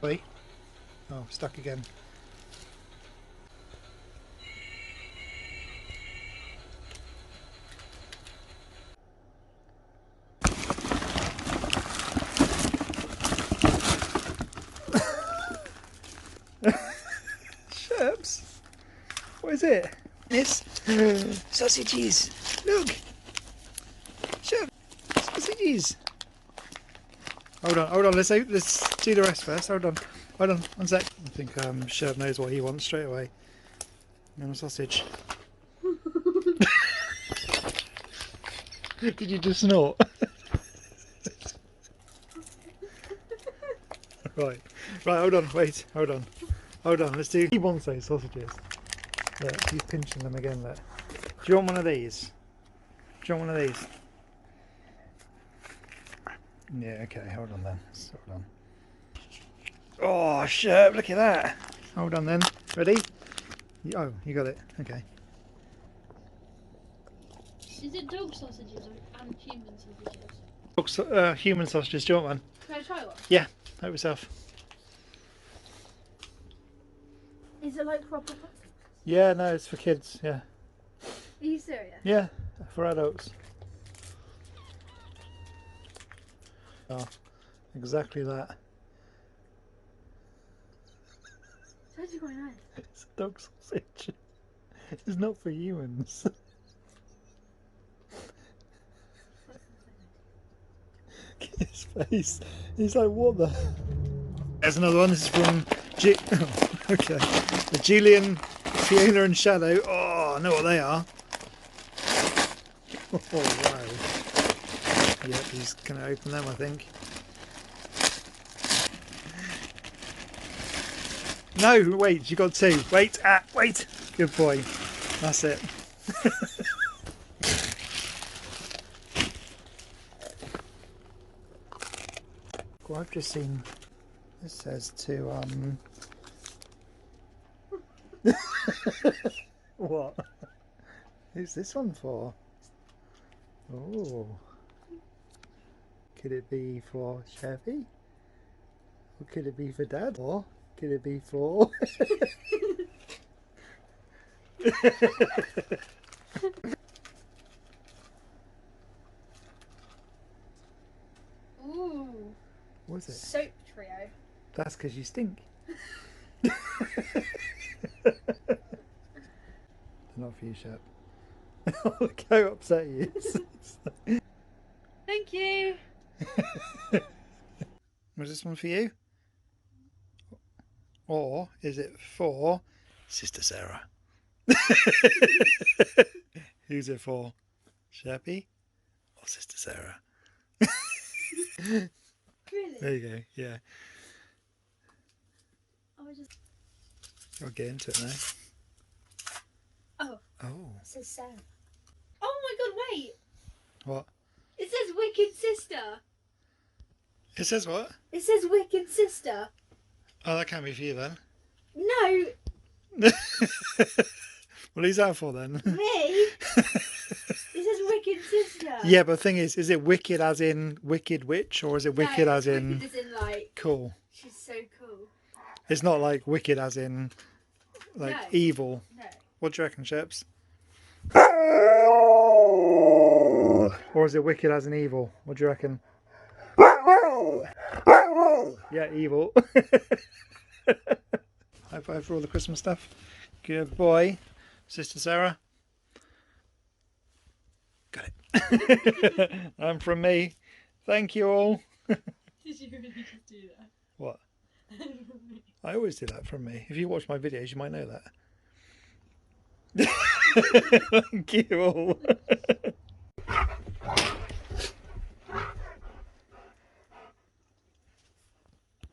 Wait. Oh, stuck again. Sherps. What is it? This sausages. Look. Sherp. Sausages. Hold on. Let's do the rest first. Hold on, 1 sec. I think Sherp knows what he wants straight away. And a sausage. Did you just snort? Right. Hold on. Wait. Hold on. Let's do. He wants those sausages. Look, he's pinching them again. Look. Do you want one of these? Yeah. Okay. Hold on then. Hold on. Oh, Sherp! Look at that. Hold on then. Ready? Oh, you got it. Okay. Is it dog sausages and human sausages? Human sausages. Do you want one? Can I try one? Yeah. Help yourself. Is it like proper? Yeah. No, it's for kids. Yeah. Are you serious? Yeah. For adults. Oh, exactly that. It's actually quite nice. It's a dog sausage. It's not for humans. His face. He's like, what the? There's another one. This is from okay. The Julian, Fiona and Shadow. Oh, I know what they are. Oh, wow. Yep, he's going to open them, I think. No, wait, you got two. Wait. Good boy. That's it. Well, I've just seen, this says to, what? Who's this one for? Oh. Could it be for Chevy? Or could it be for Dad? Or could it be for... Ooh. What is it? Soap trio. That's because you stink. Not for you, Sherp. Look how upset he is. Thank you. Was this one for you? Or is it for Sister Sarah? Who's it for? Sherpy or Sister Sarah? Really? There you go, yeah. I'll get into it now. Oh. Oh. It says Sarah. Oh my god, wait. What? It says Wicked Sister. It says what? It says Wicked Sister. Oh, that can't be for you then. No. Well, who's that for then? Me? It says Wicked Sister. Yeah, but the thing is it wicked as in wicked witch, or is it wicked no, as in... Wicked as in like... Cool. She's so cool. It's not like wicked as in like No. evil. No. What do you reckon, Ships? Or is it wicked as in evil? What do you reckon? Yeah, evil. High five for all the Christmas stuff. Good boy. Sister Sarah. Got it. And from me, thank you all. Did you really just do that? What? I always do that from me. If you watch my videos, you might know that. Thank you all.